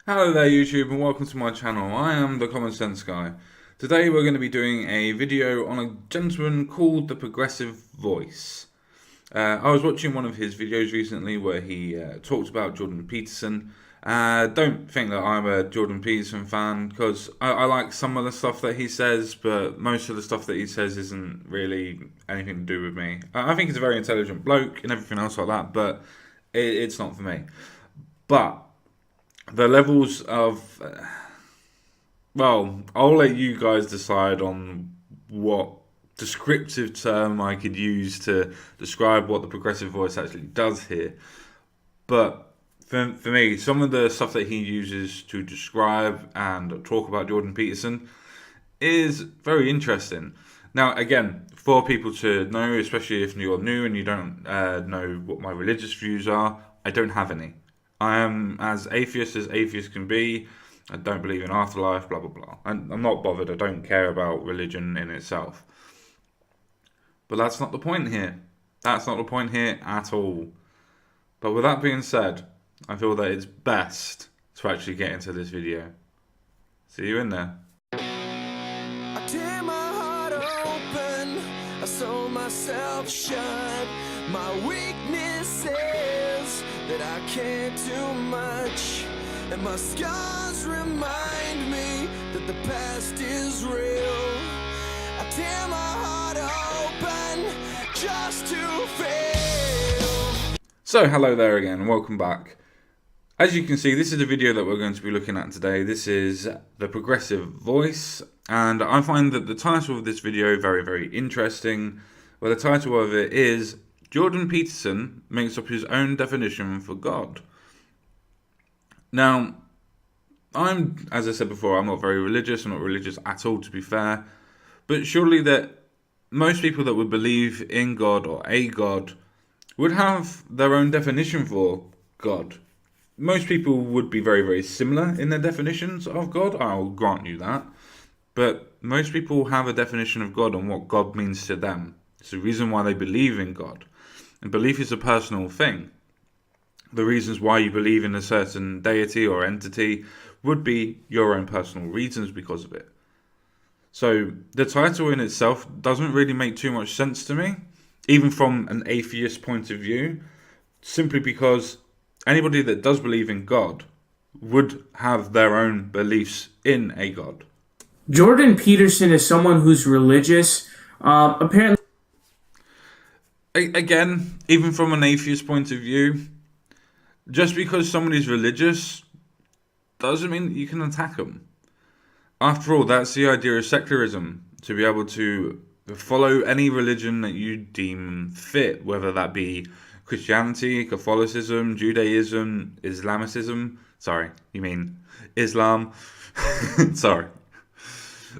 Hello there YouTube and welcome to my channel. I am the Common Sense Guy. Today we're going to be doing a video on a gentleman called the Progressive Voice. I was watching one of his videos recently where he talked about Jordan Peterson. Don't think that I'm a Jordan Peterson fan because I like some of the stuff that he says, but most of the stuff that he says isn't really anything to do with me. I think he's a very intelligent bloke and everything else like that, but it's not for me. But the levels of well, I'll let you guys decide on what descriptive term I could use to describe what the progressive voice actually does here. But for me, some of the stuff that he uses to describe and talk about Jordan Peterson is very interesting. Now, again, for people to know, especially if you're new and you don't know what my religious views are, I don't have any. I am as atheist can be. I don't believe in afterlife, blah, blah, blah. I'm not bothered. I don't care about religion in itself. But that's not the point here. That's not the point here at all. But with that being said, I feel that it's best to actually get into this video. See you in there. I tear my heart open, I sew myself shut. My weakness is that I can't do much, and my scars remind me that the past is real. I tear my heart open just to fail. So hello there again and welcome back. As you can see, this is the video that we're going to be looking at today. This is the Progressive Voice, and I find that the title of this video very, very interesting. Well, the title of it is Jordan Peterson makes up his own definition for God. Now, as I said before, I'm not very religious. I'm not religious at all, to be fair. But surely that most people that would believe in God or a God would have their own definition for God. Most people would be very, very similar in their definitions of God. I'll grant you that. But most people have a definition of God and what God means to them. It's the reason why they believe in God. And belief is a personal thing. The reasons why you believe in a certain deity or entity would be your own personal reasons because of it. So the title in itself doesn't really make too much sense to me, even from an atheist point of view, simply because anybody that does believe in God would have their own beliefs in a God. Jordan Peterson is someone who's religious. Apparently, Again, even from an atheist point of view, just because somebody's religious doesn't mean that you can attack them. After all, that's the idea of secularism, to be able to follow any religion that you deem fit, whether that be Christianity, Catholicism, Judaism, Islamicism. Sorry, you mean Islam. Sorry.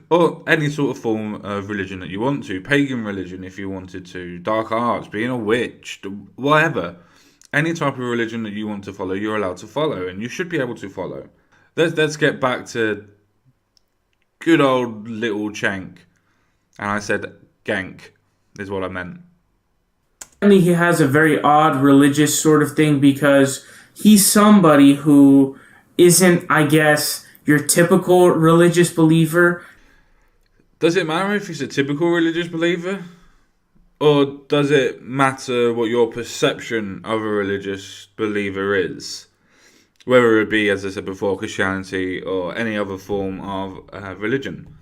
Or any sort of form of religion that you want to. Pagan religion if you wanted to. Dark arts, being a witch, whatever. Any type of religion that you want to follow, you're allowed to follow. And you should be able to follow. Let's get back to good old little Chank. And I said gank is what I meant. he has a very odd religious sort of thing because he's somebody who isn't, I guess, your typical religious believer. Does it matter if he's a typical religious believer? Or does it matter what your perception of a religious believer is? Whether it be, as I said before, Christianity or any other form of religion.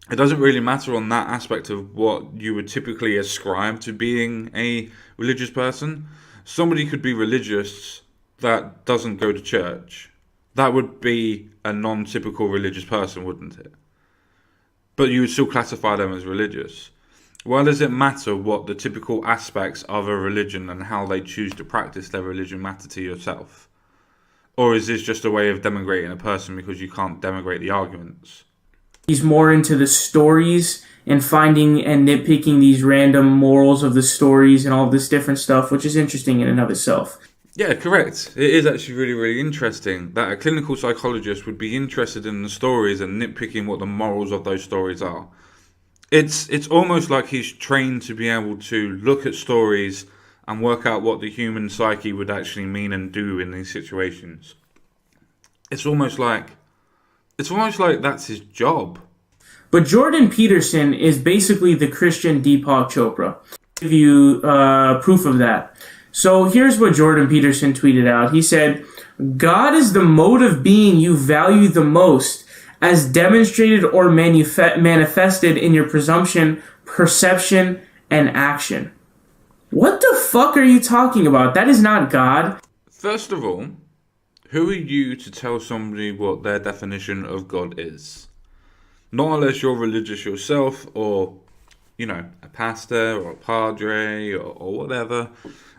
It doesn't really matter on that aspect of what you would typically ascribe to being a religious person. Somebody could be religious that doesn't go to church. That would be a non-typical religious person, wouldn't it? But you would still classify them as religious. Why does it matter what the typical aspects of a religion and how they choose to practice their religion matter to yourself? Or is this just a way of denigrating a person because you can't denigrate the arguments? He's more into the stories and finding and nitpicking these random morals of the stories and all this different stuff, which is interesting in and of itself. Yeah, correct. It is actually really, really interesting that a clinical psychologist would be interested in the stories and nitpicking what the morals of those stories are. It's almost like he's trained to be able to look at stories and work out what the human psyche would actually mean and do in these situations. it's almost like that's his job. But Jordan Peterson is basically the Christian Deepak Chopra. I'll give you proof of that. So here's what Jordan Peterson tweeted out. He said, God is the mode of being you value the most, as demonstrated or manifested in your presumption, perception, and action. What the fuck are you talking about? That is not God. First of all, who are you to tell somebody what their definition of God is? Not unless you're religious yourself, or, a pastor or a padre or whatever,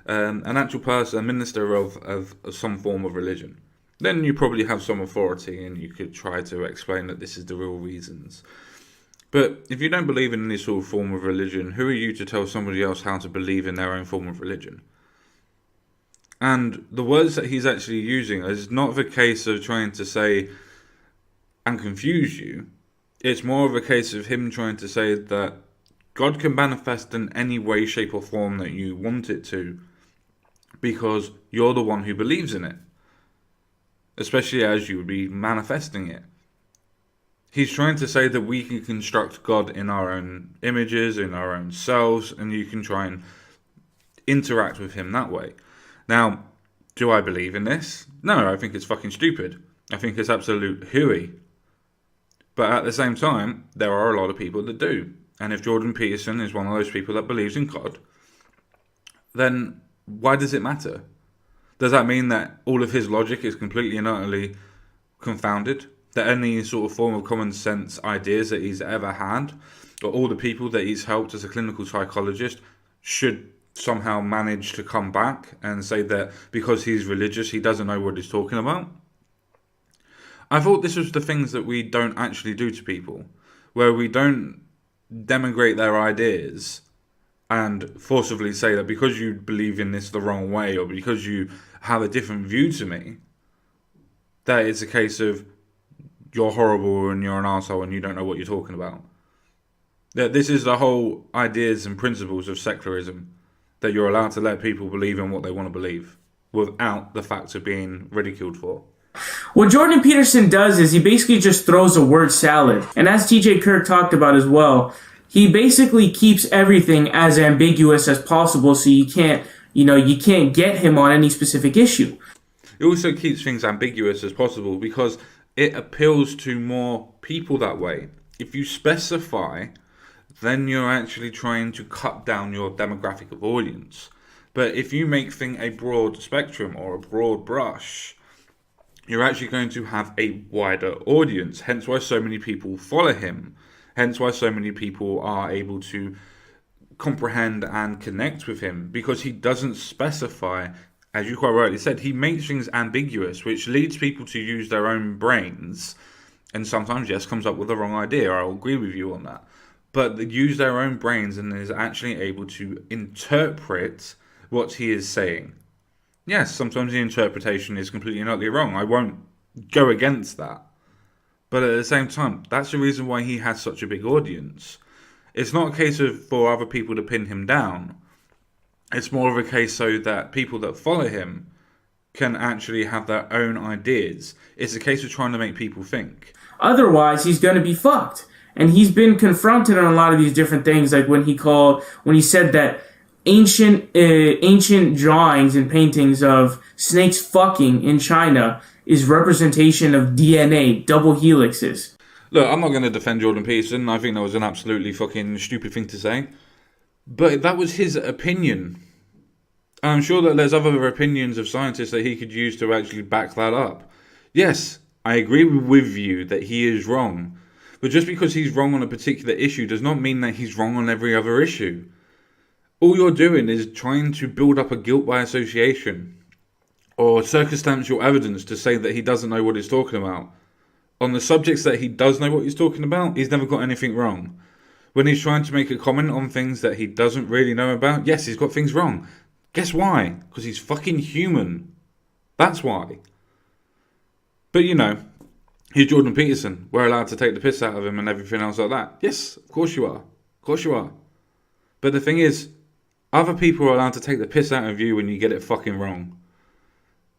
an actual person, a minister of some form of religion. Then you probably have some authority and you could try to explain that this is the real reasons. But if you don't believe in any sort of form of religion, who are you to tell somebody else how to believe in their own form of religion? And the words that he's actually using is not the case of trying to say and confuse you. It's more of a case of him trying to say that God can manifest in any way, shape or form that you want it to, because you're the one who believes in it, especially as you would be manifesting it. He's trying to say that we can construct God in our own images, in our own selves, and you can try and interact with him that way. Now, do I believe in this? No, I think it's fucking stupid. I think it's absolute hooey. But at the same time, there are a lot of people that do. And if Jordan Peterson is one of those people that believes in God, then why does it matter? Does that mean that all of his logic is completely and utterly confounded? That any sort of form of common sense ideas that he's ever had, or all the people that he's helped as a clinical psychologist, should somehow manage to come back and say that because he's religious, he doesn't know what he's talking about? I thought this was the things that we don't actually do to people, where we don't denigrate their ideas and forcibly say that because you believe in this the wrong way, or because you have a different view to me, that it's a case of you're horrible and you're an arsehole and you don't know what you're talking about. That this is the whole ideas and principles of secularism, that you're allowed to let people believe in what they want to believe without the fact of being ridiculed for. What Jordan Peterson does is he basically just throws a word salad. And as TJ Kirk talked about as well, he basically keeps everything as ambiguous as possible so you can't get him on any specific issue. It also keeps things ambiguous as possible because it appeals to more people that way. If you specify, then you're actually trying to cut down your demographic of audience. But if you make things a broad spectrum or a broad brush, you're actually going to have a wider audience. Hence why so many people follow him. Hence why so many people are able to comprehend and connect with him, because he doesn't specify. As you quite rightly said, he makes things ambiguous, which leads people to use their own brains, and sometimes, yes, comes up with the wrong idea. I'll agree with you on that. But they use their own brains and is actually able to interpret what he is saying. Yes, sometimes the interpretation is completely and utterly wrong. I won't go against that. But at the same time, that's the reason why he has such a big audience. It's not a case of for other people to pin him down. It's more of a case so that people that follow him can actually have their own ideas. It's a case of trying to make people think. Otherwise, he's going to be fucked. And he's been confronted on a lot of these different things, like when he said that ancient drawings and paintings of snakes fucking in China is representation of DNA, double helixes. Look, I'm not going to defend Jordan Peterson. I think that was an absolutely fucking stupid thing to say. But that was his opinion. I'm sure that there's other opinions of scientists that he could use to actually back that up. Yes, I agree with you that he is wrong. But just because he's wrong on a particular issue does not mean that he's wrong on every other issue. All you're doing is trying to build up a guilt by association or circumstantial evidence to say that he doesn't know what he's talking about. On the subjects that he does know what he's talking about, he's never got anything wrong. When he's trying to make a comment on things that he doesn't really know about, yes, he's got things wrong. Guess why? Because he's fucking human. That's why. But he's Jordan Peterson. We're allowed to take the piss out of him and everything else like that. Yes, of course you are. Of course you are. But the thing is, other people are allowed to take the piss out of you when you get it fucking wrong.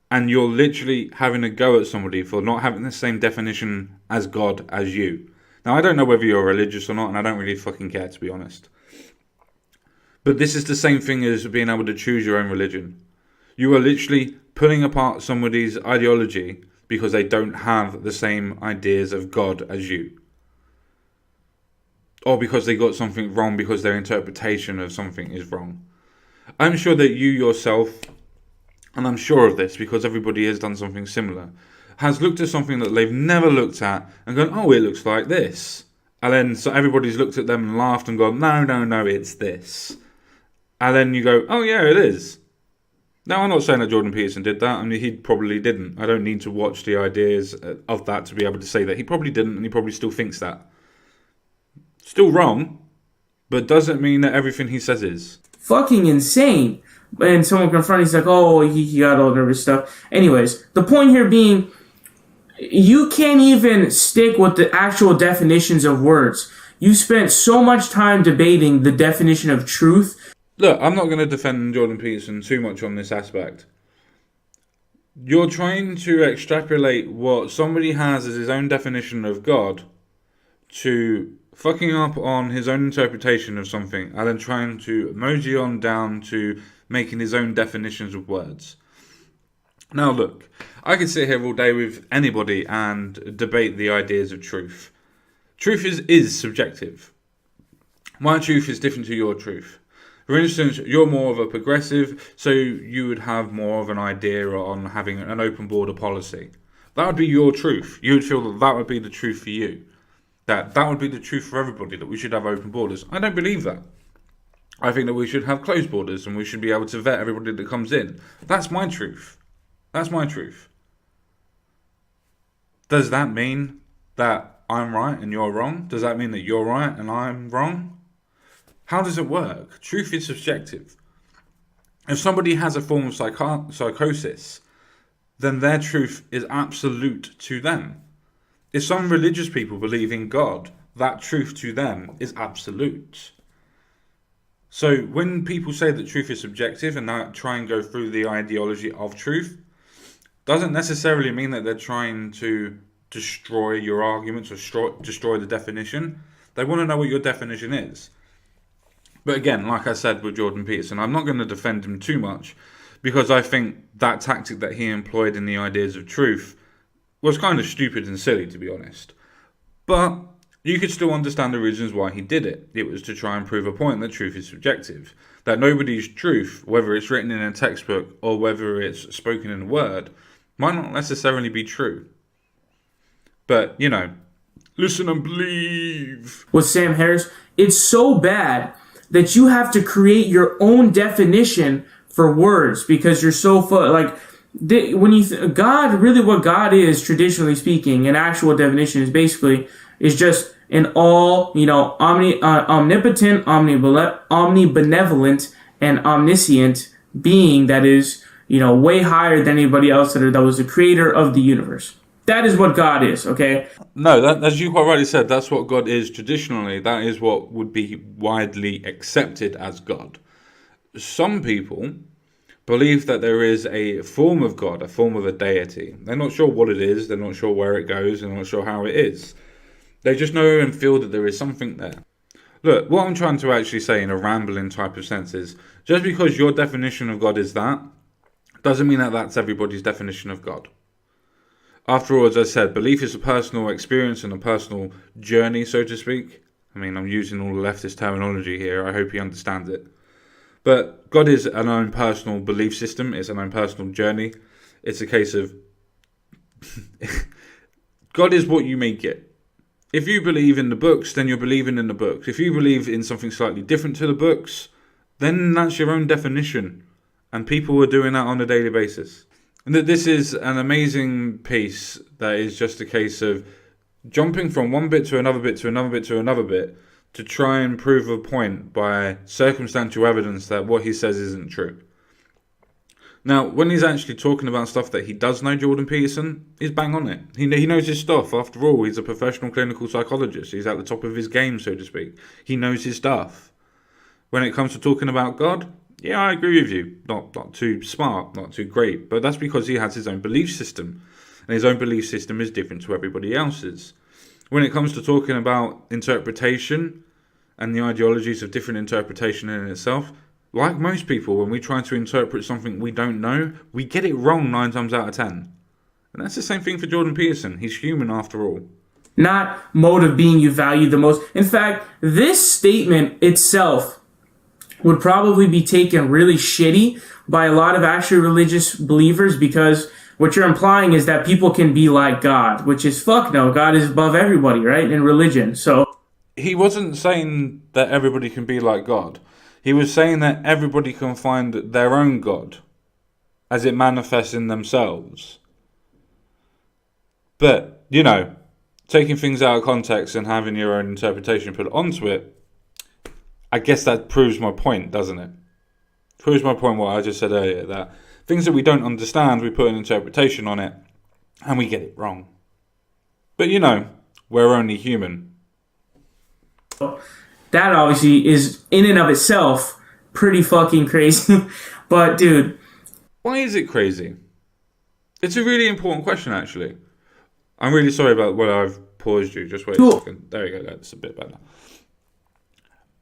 and you're literally having a go at somebody for not having the same definition as God as you. Now, I don't know whether you're religious or not, and I don't really fucking care, to be honest. But this is the same thing as being able to choose your own religion. You are literally pulling apart somebody's ideology because they don't have the same ideas of God as you. Or because they got something wrong because their interpretation of something is wrong. I'm sure that you yourself, and I'm sure of this because everybody has done something similar, has looked at something that they've never looked at and gone, oh, it looks like this. And then so everybody's looked at them and laughed and gone, no, it's this. And then you go, oh yeah, it is. Now, I'm not saying that Jordan Peterson did that. I mean, he probably didn't. I don't need to watch the ideas of that to be able to say that. He probably didn't, and he probably still thinks that. Still wrong, but doesn't mean that everything he says is. Fucking insane. And someone confronted, he's like, oh, he got all nervous stuff. Anyways, the point here being, you can't even stick with the actual definitions of words. You spent so much time debating the definition of truth. Look, I'm not going to defend Jordan Peterson too much on this aspect. You're trying to extrapolate what somebody has as his own definition of God to fucking up on his own interpretation of something and then trying to mosey on down to making his own definitions of words. Now look, I could sit here all day with anybody and debate the ideas of truth. Truth is subjective. My truth is different to your truth. For instance, you're more of a progressive, so you would have more of an idea on having an open border policy. That would be your truth. You would feel that that would be the truth for you. That would be the truth for everybody, that we should have open borders. I don't believe that. I think that we should have closed borders and we should be able to vet everybody that comes in. That's my truth. That's my truth. Does that mean that I'm right and you're wrong? Does that mean that you're right and I'm wrong? How does it work? Truth is subjective. If somebody has a form of psychosis, then their truth is absolute to them. If some religious people believe in God, that truth to them is absolute. So when people say that truth is subjective and they try and go through the ideology of truth, doesn't necessarily mean that they're trying to destroy your arguments or destroy the definition. They want to know what your definition is. But again, like I said with Jordan Peterson, I'm not going to defend him too much because I think that tactic that he employed in the ideas of truth was kind of stupid and silly, to be honest. But you could still understand the reasons why he did it. It was to try and prove a point that truth is subjective. That nobody's truth, whether it's written in a textbook or whether it's spoken in a word, might not necessarily be true. But, you know, listen and believe. With Sam Harris, it's so bad that you have to create your own definition for words because you're so when you God, really what God is, traditionally speaking, an actual definition is just an all, omnipotent, omnibenevolent, and omniscient being that is, way higher than anybody else that was the creator of the universe. That is what God is, okay? No, as you quite rightly said, that's what God is traditionally. That is what would be widely accepted as God. Some people believe that there is a form of God, a form of a deity. They're not sure what it is, they're not sure where it goes, they're not sure how it is. They just know and feel that there is something there. Look, what I'm trying to actually say in a rambling type of sense is, just because your definition of God is that, doesn't mean that that's everybody's definition of God. After all, as I said, belief is a personal experience and a personal journey, so to speak. I mean, I'm using all the leftist terminology here. I hope you understand it. But God is an own personal belief system. It's an own personal journey. It's a case of God is what you make it. If you believe in the books, then you're believing in the books. If you believe in something slightly different to the books, then that's your own definition. And people are doing that on a daily basis. And that this is an amazing piece that is just a case of jumping from one bit to another bit to another bit to another bit to try and prove a point by circumstantial evidence that what he says isn't true. Now, when he's actually talking about stuff that he does know, Jordan Peterson, he's bang on it. He knows his stuff. After all, he's a professional clinical psychologist. He's at the top of his game, so to speak. He knows his stuff. When it comes to talking about God, yeah, I agree with you. Not too smart, not too great. But that's because he has his own belief system. And his own belief system is different to everybody else's. When it comes to talking about interpretation and the ideologies of different interpretation in itself, like most people, when we try to interpret something we don't know, we get it wrong 9 times out of 10. And that's the same thing for Jordan Peterson. He's human after all. Not mode of being you value the most. In fact, this statement itself would probably be taken really shitty by a lot of actually religious believers, because what you're implying is that people can be like God, which is fuck no. God is above everybody, right? In religion. So he wasn't saying that everybody can be like God. He was saying that everybody can find their own God as it manifests in themselves. But, you know, taking things out of context and having your own interpretation put onto it, I guess that proves my point, doesn't it? Proves my point what I just said earlier, that things that we don't understand, we put an interpretation on it, and we get it wrong. But, you know, we're only human. that obviously is, in and of itself, pretty fucking crazy. But, dude. Why is it crazy? It's a really important question, actually. I'm really sorry about what I've paused you. Just wait a second. There we go. That's a bit better.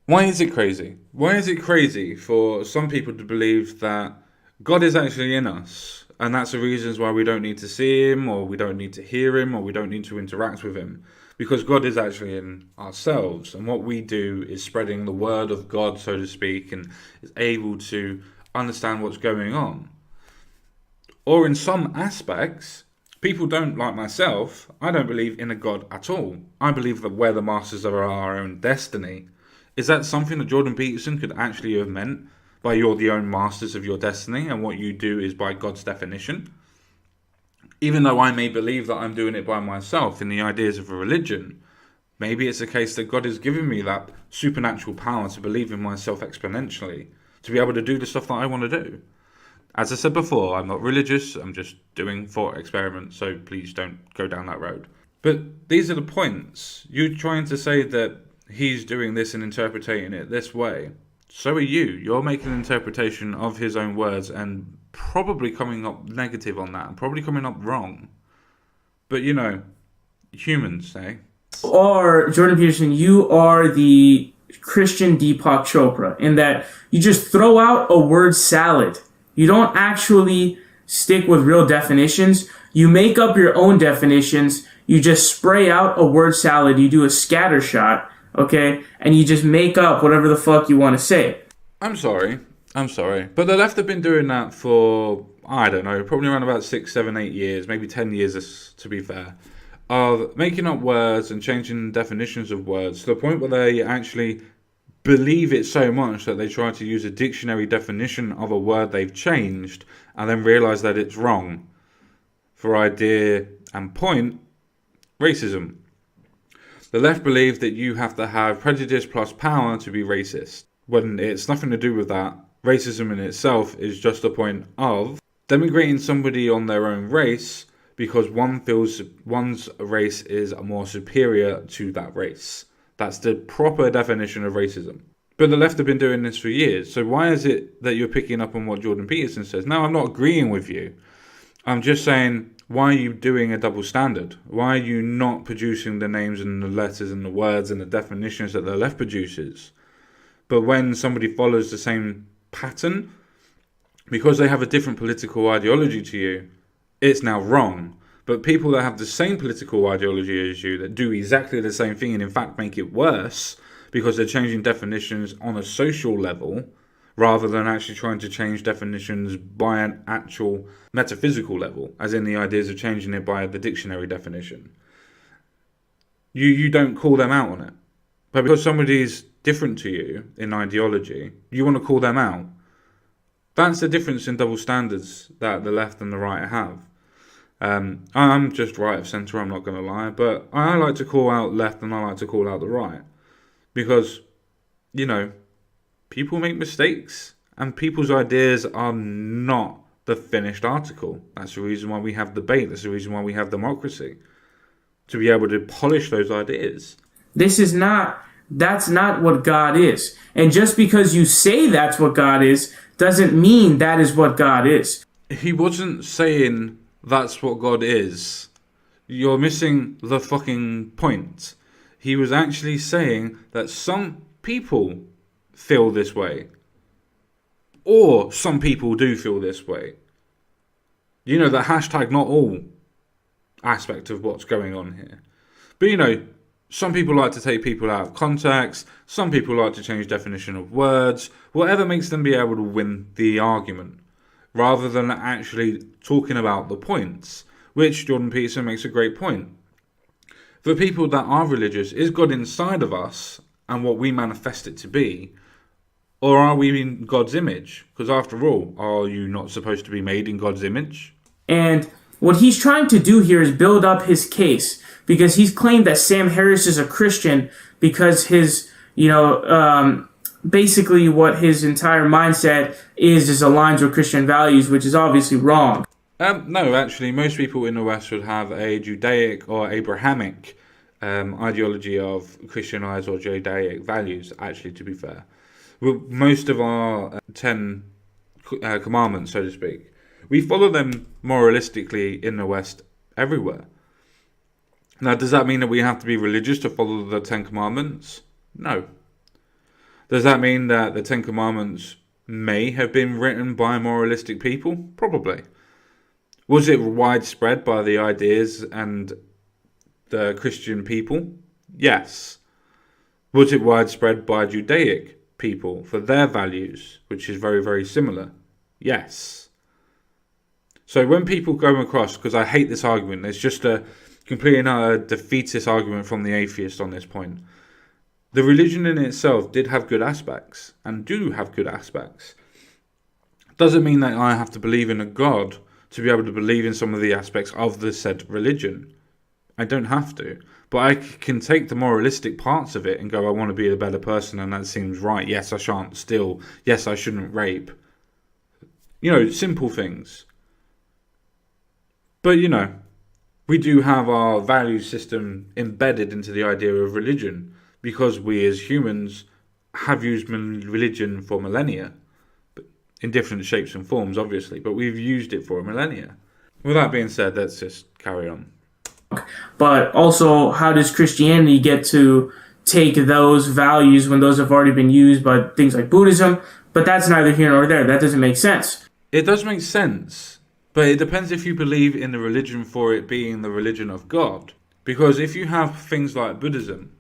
Why is it crazy? Why is it crazy for some people to believe that God is actually in us, and that's the reasons why we don't need to see him, or we don't need to hear him, or we don't need to interact with him? Because God is actually in ourselves, and what we do is spreading the word of God, so to speak, and is able to understand what's going on. Or in some aspects, people don't, like myself, I don't believe in a God at all. I believe that we're the masters of our own destiny. Is that something that Jordan Peterson could actually have meant by you're the own masters of your destiny and what you do is by God's definition? Even though I may believe that I'm doing it by myself in the ideas of a religion, maybe it's a case that God has given me that supernatural power to believe in myself exponentially, to be able to do the stuff that I want to do. As I said before, I'm not religious, I'm just doing thought experiments, so please don't go down that road. But these are the points. You're trying to say that he's doing this and interpreting it this way. So are you. You're making an interpretation of his own words and probably coming up negative on that, and probably coming up wrong. But, you know, humans, eh? Or, Jordan Peterson, you are the Christian Deepak Chopra, in that you just throw out a word salad. You don't actually stick with real definitions. You make up your own definitions. You just spray out a word salad. You do a scatter shot, okay? And you just make up whatever the fuck you want to say. I'm sorry. But the left have been doing that for, I don't know, probably around about 6, 7, 8 years, maybe 10 years to be fair, of making up words and changing definitions of words to the point where they actually believe it so much that they try to use a dictionary definition of a word they've changed and then realize that it's wrong. For idea and point, racism. The left believe that you have to have prejudice plus power to be racist, when it's nothing to do with that. Racism in itself is just a point of denigrating somebody on their own race because one feels one's race is more superior to that race. That's the proper definition of racism. But the left have been doing this for years. So why is it that you're picking up on what Jordan Peterson says? No, I'm not agreeing with you. I'm just saying, why are you doing a double standard? Why are you not producing the names and the letters and the words and the definitions that the left produces? But when somebody follows the same pattern, because they have a different political ideology to you, it's now wrong. But people that have the same political ideology as you, that do exactly the same thing and in fact make it worse because they're changing definitions on a social level rather than actually trying to change definitions by an actual metaphysical level, as in the ideas of changing it by the dictionary definition. You don't call them out on it. But because somebody's different to you in ideology, you want to call them out. That's the difference in double standards that the left and the right have. I'm just right of centre, I'm not going to lie, but I like to call out left and I like to call out the right. Because, you know, people make mistakes and people's ideas are not the finished article. That's the reason why we have debate. That's the reason why we have democracy. To be able to polish those ideas. This is not That's not what God is. And just because you say that's what God is, doesn't mean that is what God is. He wasn't saying that's what God is. You're missing the fucking point. He was actually saying that some people feel this way. Or some people do feel this way. You know, the hashtag not all aspect of what's going on here. But you know, some people like to take people out of context. Some people like to change definition of words. Whatever makes them be able to win the argument, rather than actually talking about the points, which Jordan Peterson makes a great point. For people that are religious, is God inside of us and what we manifest it to be? Or are we in God's image? Because after all, are you not supposed to be made in God's image? And what he's trying to do here is build up his case, because he's claimed that Sam Harris is a Christian because his, basically what his entire mindset is aligns with Christian values, which is obviously wrong. No, actually, most people in the West would have a Judaic or Abrahamic ideology of Christianized or Judaic values, actually, to be fair. Well, most of our 10 commandments, so to speak, we follow them moralistically in the West everywhere. Now, does that mean that we have to be religious to follow the 10 commandments? No. Does that mean that the 10 commandments may have been written by moralistic people? Probably. Was it widespread by the ideas and the Christian people? Yes. Was it widespread by Judaic people for their values, which is very, very similar? Yes. So when people come across, because I hate this argument, it's just a completely and utter defeatist argument from the atheist on this point. The religion in itself did have good aspects, and do have good aspects. Doesn't mean that I have to believe in a God to be able to believe in some of the aspects of the said religion. I don't have to. But I can take the moralistic parts of it and go, I want to be a better person, and that seems right. Yes, I shan't steal. Yes, I shouldn't rape. You know, simple things. But, you know, we do have our value system embedded into the idea of religion, because we as humans have used religion for millennia, but in different shapes and forms, obviously, but we've used it for millennia. With that being said, let's just carry on. But also, how does Christianity get to take those values when those have already been used by things like Buddhism? But that's neither here nor there. That doesn't make sense. It does make sense, but it depends if you believe in the religion for it being the religion of God. Because if you have things like Buddhism,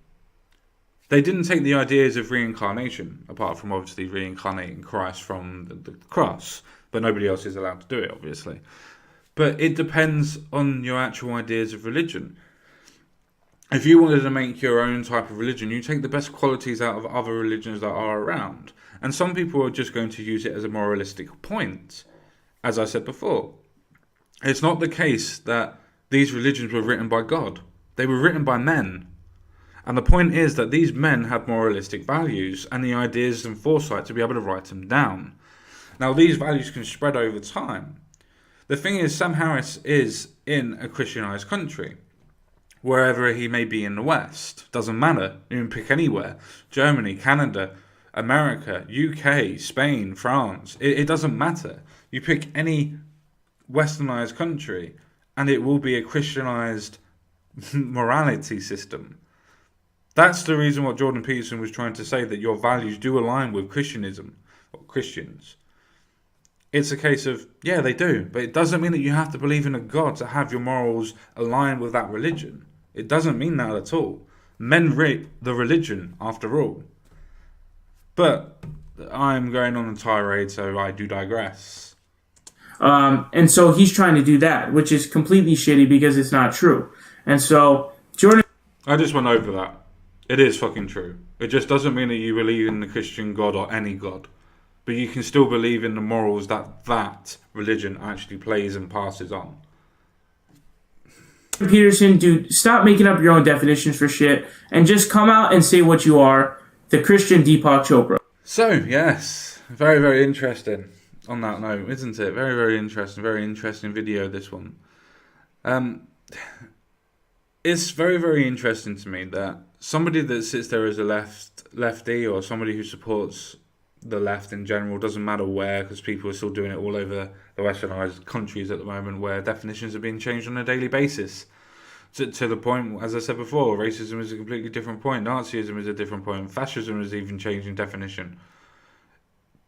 they didn't take the ideas of reincarnation, apart from obviously reincarnating Christ from the cross, but nobody else is allowed to do it, obviously. But it depends on your actual ideas of religion. If you wanted to make your own type of religion, you take the best qualities out of other religions that are around. And some people are just going to use it as a moralistic point, as I said before. It's not the case that these religions were written by God. They were written by men. And the point is that these men had moralistic values and the ideas and foresight to be able to write them down. Now, these values can spread over time. The thing is, Sam Harris is in a Christianized country, wherever he may be in the West. Doesn't matter. You can pick anywhere. Germany, Canada, America, UK, Spain, France. It doesn't matter. You pick any westernized country and it will be a Christianized morality system. That's the reason what Jordan Peterson was trying to say, that your values do align with Christianism, or Christians. It's a case of, yeah, they do, but it doesn't mean that you have to believe in a God to have your morals aligned with that religion. It doesn't mean that at all. Men rape the religion, after all. But I'm going on a tirade, so I do digress. And so he's trying to do that, which is completely shitty because it's not true. And so Jordan... I just went over that. It is fucking true. It just doesn't mean that you believe in the Christian God or any God. But you can still believe in the morals that that religion actually plays and passes on. Peterson, dude, stop making up your own definitions for shit and just come out and say what you are, the Christian Deepak Chopra. So, yes, very, very interesting on that note, isn't it? Very, very interesting video, this one. it's very, very interesting to me that somebody that sits there as a lefty or somebody who supports the left in general, doesn't matter where, because people are still doing it all over the westernized countries at the moment, where definitions are being changed on a daily basis. To the point, as I said before, racism is a completely different point, Nazism is a different point, fascism is even changing definition.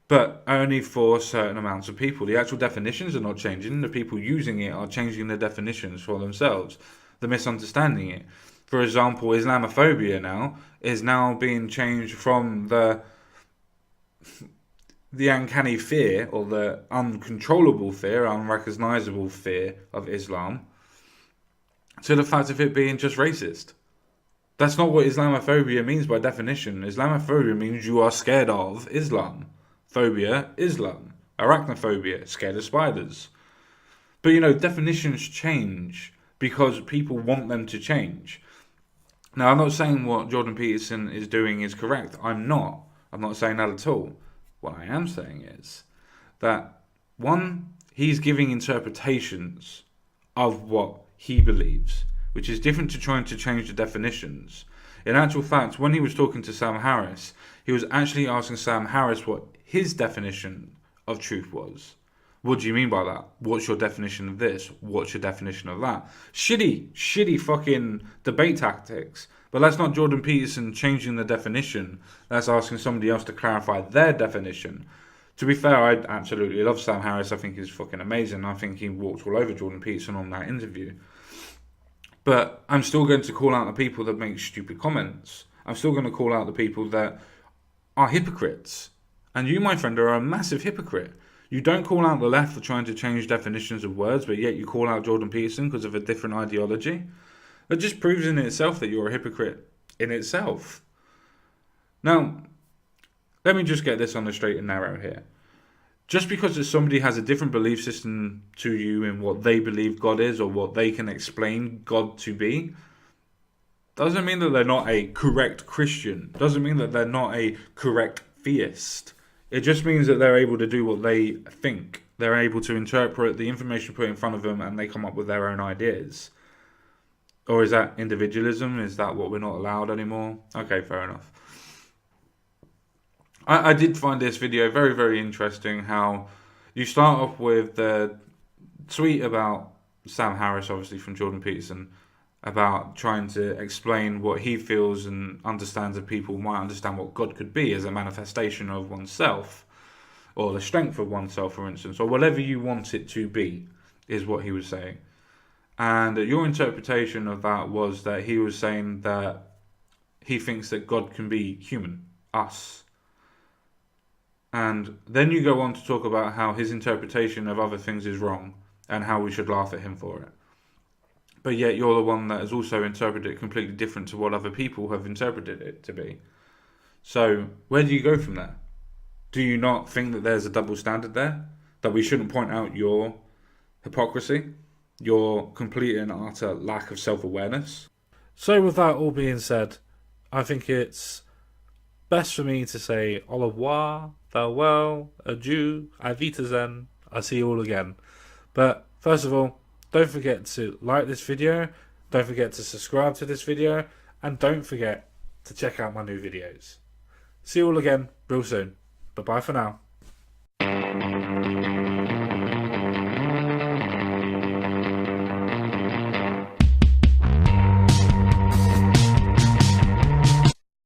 But only for certain amounts of people. The actual definitions are not changing. The people using it are changing the definitions for themselves. They're misunderstanding it. For example, Islamophobia now is now being changed from the uncanny fear or the uncontrollable fear, unrecognizable fear of Islam, to the fact of it being just racist. That's not what Islamophobia means by definition. Islamophobia means you are scared of Islam. Phobia, Islam. Arachnophobia, scared of spiders. But definitions change because people want them to change. Now, I'm not saying what Jordan Peterson is doing is correct. I'm not saying that at all. What I am saying is that, one, he's giving interpretations of what he believes, which is different to trying to change the definitions. In actual fact, when he was talking to Sam Harris, he was actually asking Sam Harris what his definition of truth was. What do you mean by that? What's your definition of this? What's your definition of that? Shitty fucking debate tactics. But that's not Jordan Peterson changing the definition. That's asking somebody else to clarify their definition. To be fair, I absolutely love Sam Harris. I think he's fucking amazing. I think he walked all over Jordan Peterson on that interview. But I'm still going to call out the people that make stupid comments. I'm still going to call out the people that are hypocrites. And you, my friend, are a massive hypocrite. You don't call out the left for trying to change definitions of words, but yet you call out Jordan Peterson because of a different ideology. That just proves in itself that you're a hypocrite in itself. Now, let me just get this on the straight and narrow here. Just because somebody has a different belief system to you in what they believe God is or what they can explain God to be, doesn't mean that they're not a correct Christian. Doesn't mean that they're not a correct theist. It just means that they're able to do what they think. They're able to interpret the information put in front of them and they come up with their own ideas. Or is that individualism? Is that what we're not allowed anymore? Okay, fair enough. I did find this video very, very interesting, how you start off with the tweet about Sam Harris, obviously from Jordan Peterson, about trying to explain what he feels and understands that people might understand what God could be as a manifestation of oneself, or the strength of oneself, for instance, or whatever you want it to be, is what he was saying. And your interpretation of that was that he was saying that he thinks that God can be human, us. And then you go on to talk about how his interpretation of other things is wrong and how we should laugh at him for it. But yet you're the one that has also interpreted it completely different to what other people have interpreted it to be. So where do you go from there? Do you not think that there's a double standard there? That we shouldn't point out your hypocrisy? Your complete and utter lack of self-awareness? So with that all being said, I think it's best for me to say au revoir, farewell, adieu, auf Wiedersehen, I'll see you all again. But first of all, don't forget to like this video, don't forget to subscribe to this video, and don't forget to check out my new videos. See you all again real soon. Bye bye for now.